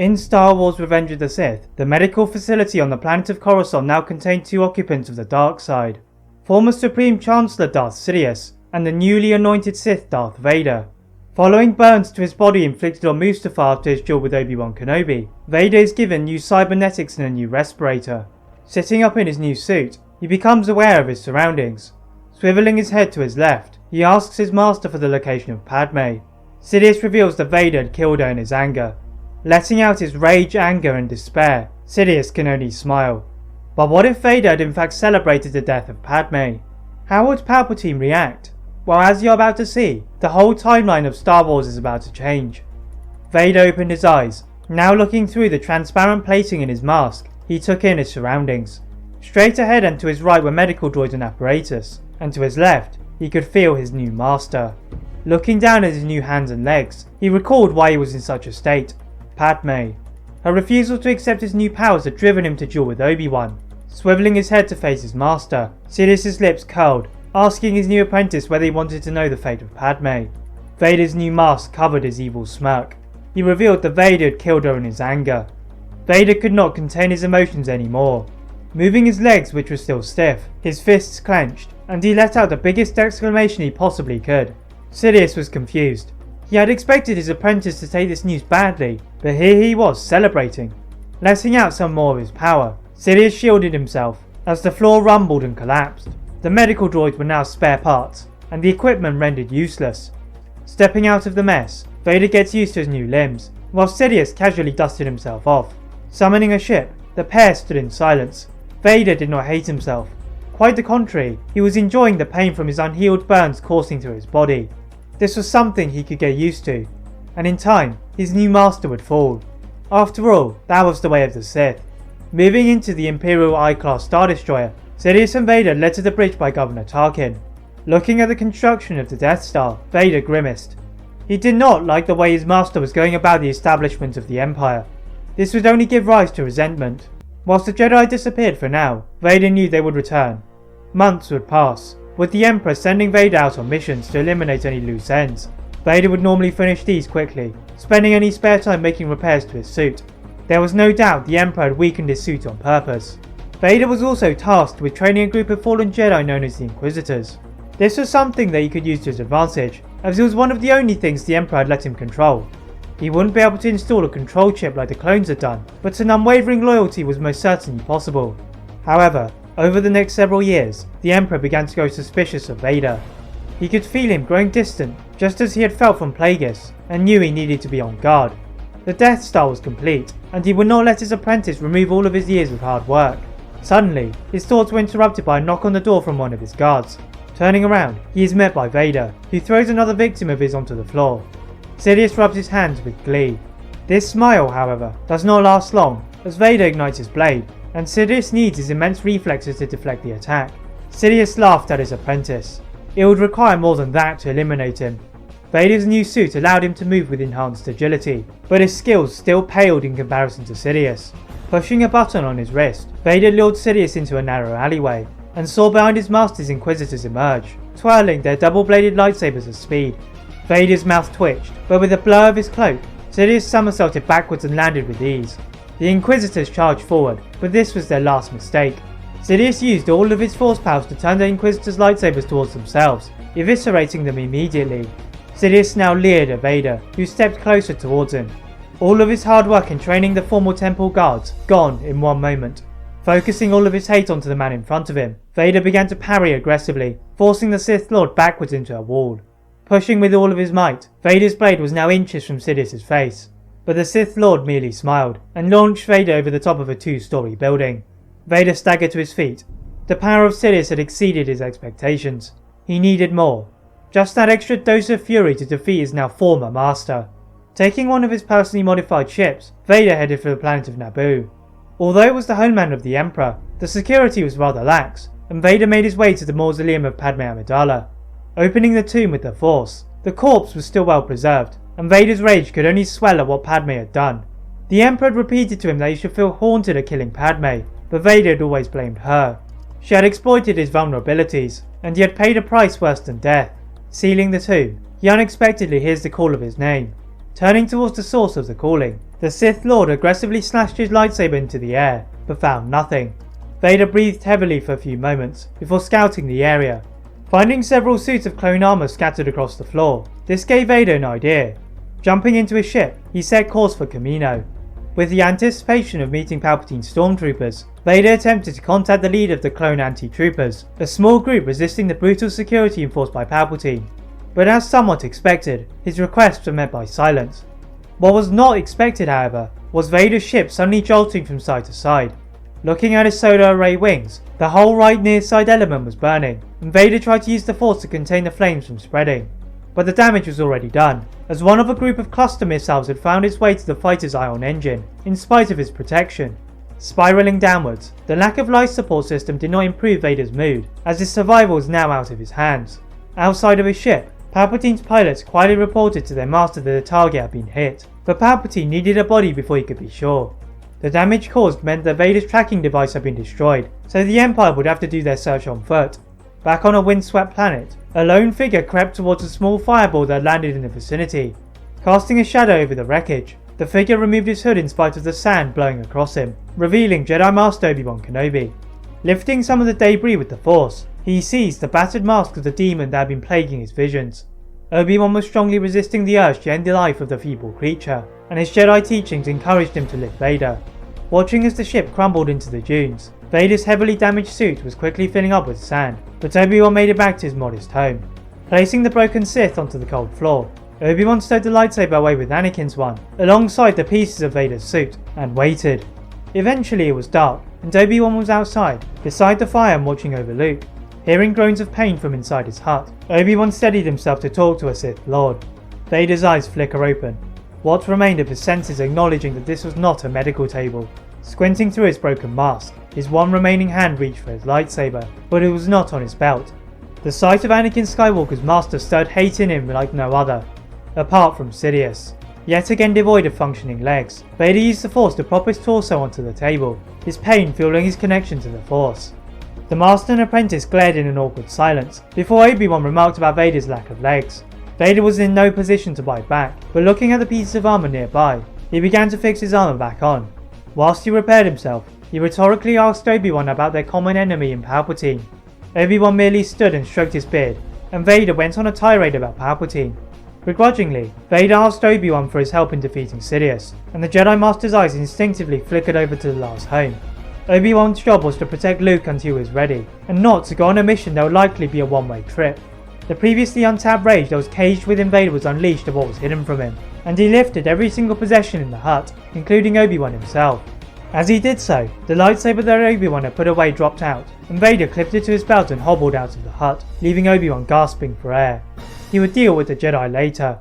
In Star Wars Revenge of the Sith, the medical facility on the planet of Coruscant now contained two occupants of the dark side. Former Supreme Chancellor Darth Sidious and the newly anointed Sith Darth Vader. Following burns to his body inflicted on Mustafar after his duel with Obi-Wan Kenobi, Vader is given new cybernetics and a new respirator. Sitting up in his new suit, he becomes aware of his surroundings. Swivelling his head to his left, he asks his master for the location of Padme. Sidious reveals that Vader had killed her in his anger. Letting out his rage, anger and despair, Sidious can only smile. But what if Vader had in fact celebrated the death of Padme? How would Palpatine react? Well, as you're about to see, the whole timeline of Star Wars is about to change. Vader opened his eyes. Now looking through the transparent plating in his mask, he took in his surroundings. Straight ahead and to his right were medical droids and apparatus, and to his left, he could feel his new master. Looking down at his new hands and legs, he recalled why he was in such a state. Padme. Her refusal to accept his new powers had driven him to duel with Obi-Wan. Swivelling his head to face his master, Sidious's lips curled, asking his new apprentice whether he wanted to know the fate of Padme. Vader's new mask covered his evil smirk. He revealed that Vader had killed her in his anger. Vader could not contain his emotions anymore. Moving his legs, which were still stiff, his fists clenched, and he let out the biggest exclamation he possibly could. Sidious was confused. He had expected his apprentice to take this news badly, but here he was celebrating. Letting out some more of his power, Sidious shielded himself as the floor rumbled and collapsed. The medical droids were now spare parts, and the equipment rendered useless. Stepping out of the mess, Vader gets used to his new limbs, while Sidious casually dusted himself off. Summoning a ship, the pair stood in silence. Vader did not hate himself. Quite the contrary, he was enjoying the pain from his unhealed burns coursing through his body. This was something he could get used to, and in time, his new master would fall. After all, that was the way of the Sith. Moving into the Imperial I-class Star Destroyer, Sidious and Vader led to the bridge by Governor Tarkin. Looking at the construction of the Death Star, Vader grimaced. He did not like the way his master was going about the establishment of the Empire. This would only give rise to resentment. Whilst the Jedi disappeared for now, Vader knew they would return. Months would pass, with the Emperor sending Vader out on missions to eliminate any loose ends. Vader would normally finish these quickly, spending any spare time making repairs to his suit. There was no doubt the Emperor had weakened his suit on purpose. Vader was also tasked with training a group of fallen Jedi known as the Inquisitors. This was something that he could use to his advantage, as it was one of the only things the Emperor had let him control. He wouldn't be able to install a control chip like the clones had done, but an unwavering loyalty was most certainly possible. However, over the next several years, the Emperor began to grow suspicious of Vader. He could feel him growing distant, just as he had felt from Plagueis, and knew he needed to be on guard. The Death Star was complete, and he would not let his apprentice remove all of his years of hard work. Suddenly, his thoughts were interrupted by a knock on the door from one of his guards. Turning around, he is met by Vader, who throws another victim of his onto the floor. Sidious rubs his hands with glee. This smile, however, does not last long, as Vader ignites his blade, and Sidious needs his immense reflexes to deflect the attack. Sidious laughed at his apprentice. It would require more than that to eliminate him. Vader's new suit allowed him to move with enhanced agility, but his skills still paled in comparison to Sidious. Pushing a button on his wrist, Vader lured Sidious into a narrow alleyway, and saw behind his master's Inquisitors emerge, twirling their double-bladed lightsabers at speed. Vader's mouth twitched, but with a blow of his cloak, Sidious somersaulted backwards and landed with ease. The Inquisitors charged forward, but this was their last mistake. Sidious used all of his force powers to turn the Inquisitors' lightsabers towards themselves, eviscerating them immediately. Sidious now leered at Vader, who stepped closer towards him. All of his hard work in training the former temple guards gone in one moment. Focusing all of his hate onto the man in front of him, Vader began to parry aggressively, forcing the Sith Lord backwards into a wall. Pushing with all of his might, Vader's blade was now inches from Sidious's face. But the Sith Lord merely smiled, and launched Vader over the top of a 2-story building. Vader staggered to his feet. The power of Sidious had exceeded his expectations. He needed more. Just that extra dose of fury to defeat his now former master. Taking one of his personally modified ships, Vader headed for the planet of Naboo. Although it was the homeland of the Emperor, the security was rather lax, and Vader made his way to the mausoleum of Padme Amidala. Opening the tomb with the Force, the corpse was still well preserved, and Vader's rage could only swell at what Padme had done. The Emperor had repeated to him that he should feel haunted at killing Padme, but Vader had always blamed her. She had exploited his vulnerabilities, and he had paid a price worse than death. Sealing the tomb, he unexpectedly hears the call of his name. Turning towards the source of the calling, the Sith Lord aggressively slashed his lightsaber into the air, but found nothing. Vader breathed heavily for a few moments before scouting the area. Finding several suits of clone armor scattered across the floor, this gave Vader an idea. Jumping into his ship, he set course for Kamino. With the anticipation of meeting Palpatine's stormtroopers, Vader attempted to contact the leader of the clone anti-troopers, a small group resisting the brutal security enforced by Palpatine. But as somewhat expected, his requests were met by silence. What was not expected, however, was Vader's ship suddenly jolting from side to side. Looking at his solar array wings, the whole right near side element was burning, and Vader tried to use the Force to contain the flames from spreading. But the damage was already done, as one of a group of cluster missiles had found its way to the fighter's ion engine, in spite of his protection. Spiraling downwards, the lack of life support system did not improve Vader's mood, as his survival was now out of his hands. Outside of his ship, Palpatine's pilots quietly reported to their master that the target had been hit, but Palpatine needed a body before he could be sure. The damage caused meant that Vader's tracking device had been destroyed, so the Empire would have to do their search on foot. Back on a windswept planet, a lone figure crept towards a small fireball that landed in the vicinity. Casting a shadow over the wreckage, the figure removed his hood in spite of the sand blowing across him, revealing Jedi Master Obi-Wan Kenobi. Lifting some of the debris with the Force, he seized the battered mask of the demon that had been plaguing his visions. Obi-Wan was strongly resisting the urge to end the life of the feeble creature, and his Jedi teachings encouraged him to lift Vader. Watching as the ship crumbled into the dunes, Vader's heavily damaged suit was quickly filling up with sand, but Obi-Wan made it back to his modest home. Placing the broken Sith onto the cold floor, Obi-Wan stowed the lightsaber away with Anakin's one, alongside the pieces of Vader's suit, and waited. Eventually it was dark, and Obi-Wan was outside, beside the fire and watching over Luke. Hearing groans of pain from inside his hut, Obi-Wan steadied himself to talk to a Sith Lord. Vader's eyes flicker open, what remained of his senses acknowledging that this was not a medical table. Squinting through his broken mask, his one remaining hand reached for his lightsaber, but it was not on his belt. The sight of Anakin Skywalker's master stirred hate in him like no other, apart from Sidious. Yet again devoid of functioning legs, Vader used the Force to prop his torso onto the table, his pain fueling his connection to the Force. The master and apprentice glared in an awkward silence, before Obi-Wan remarked about Vader's lack of legs. Vader was in no position to bite back, but looking at the pieces of armour nearby, he began to fix his armour back on. Whilst he repaired himself, he rhetorically asked Obi-Wan about their common enemy in Palpatine. Obi-Wan merely stood and stroked his beard, and Vader went on a tirade about Palpatine. Begrudgingly, Vader asked Obi-Wan for his help in defeating Sidious, and the Jedi Master's eyes instinctively flickered over to the last home. Obi-Wan's job was to protect Luke until he was ready, and not to go on a mission that would likely be a one-way trip. The previously untapped rage that was caged within Vader was unleashed of what was hidden from him, and he lifted every single possession in the hut, including Obi-Wan himself. As he did so, the lightsaber that Obi-Wan had put away dropped out, and Vader clipped it to his belt and hobbled out of the hut, leaving Obi-Wan gasping for air. He would deal with the Jedi later.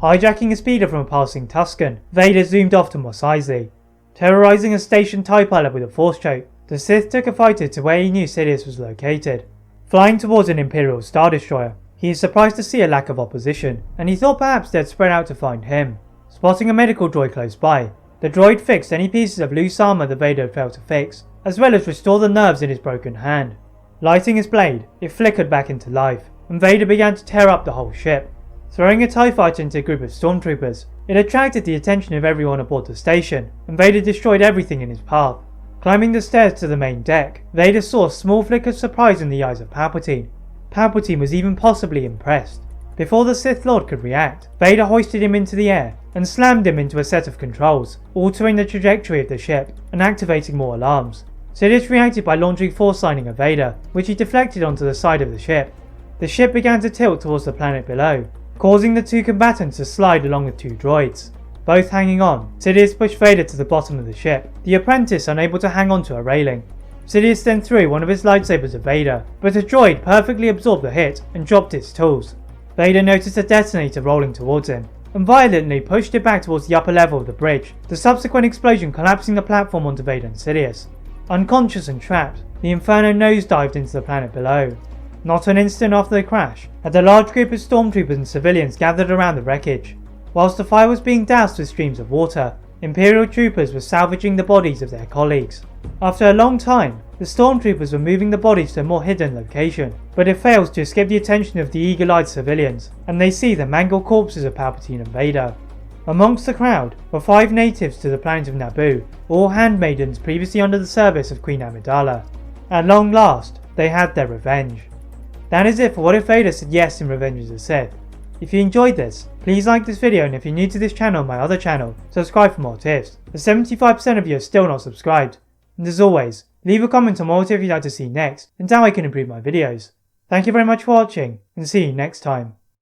Hijacking a speeder from a passing Tusken, Vader zoomed off to Mos Eisley. Terrorizing a station TIE pilot with a Force choke, the Sith took a fighter to where he knew Sidious was located. Flying towards an Imperial Star Destroyer, he is surprised to see a lack of opposition, and he thought perhaps they had spread out to find him. Spotting a medical droid close by, the droid fixed any pieces of loose armour that Vader had failed to fix, as well as restore the nerves in his broken hand. Lighting his blade, it flickered back into life, and Vader began to tear up the whole ship. Throwing a TIE fighter into a group of stormtroopers, it attracted the attention of everyone aboard the station, and Vader destroyed everything in his path. Climbing the stairs to the main deck, Vader saw a small flick of surprise in the eyes of Palpatine. Palpatine was even possibly impressed. Before the Sith Lord could react, Vader hoisted him into the air and slammed him into a set of controls, altering the trajectory of the ship and activating more alarms. Sidious reacted by launching Force Lightning at Vader, which he deflected onto the side of the ship. The ship began to tilt towards the planet below, causing the two combatants to slide along with two droids. Both hanging on, Sidious pushed Vader to the bottom of the ship, the apprentice unable to hang onto a railing. Sidious then threw one of his lightsabers at Vader, but a droid perfectly absorbed the hit and dropped its tools. Vader noticed a detonator rolling towards him, and violently pushed it back towards the upper level of the bridge, the subsequent explosion collapsing the platform onto Vader and Sidious. Unconscious and trapped, the Inferno nosedived into the planet below. Not an instant after the crash, had a large group of stormtroopers and civilians gathered around the wreckage. Whilst the fire was being doused with streams of water, Imperial troopers were salvaging the bodies of their colleagues. After a long time, the stormtroopers were moving the bodies to a more hidden location, but it fails to escape the attention of the eagle-eyed civilians, and they see the mangled corpses of Palpatine and Vader. Amongst the crowd were 5 natives to the planet of Naboo, all handmaidens previously under the service of Queen Amidala. At long last, they had their revenge. That is it for what if Vader said yes in Revenge of the Sith. If you enjoyed this, please like this video, and if you're new to this channel or my other channel, subscribe for more tips, as 75% of you are still not subscribed. And as always, leave a comment on what if you'd like to see next, and how I can improve my videos. Thank you very much for watching, and see you next time.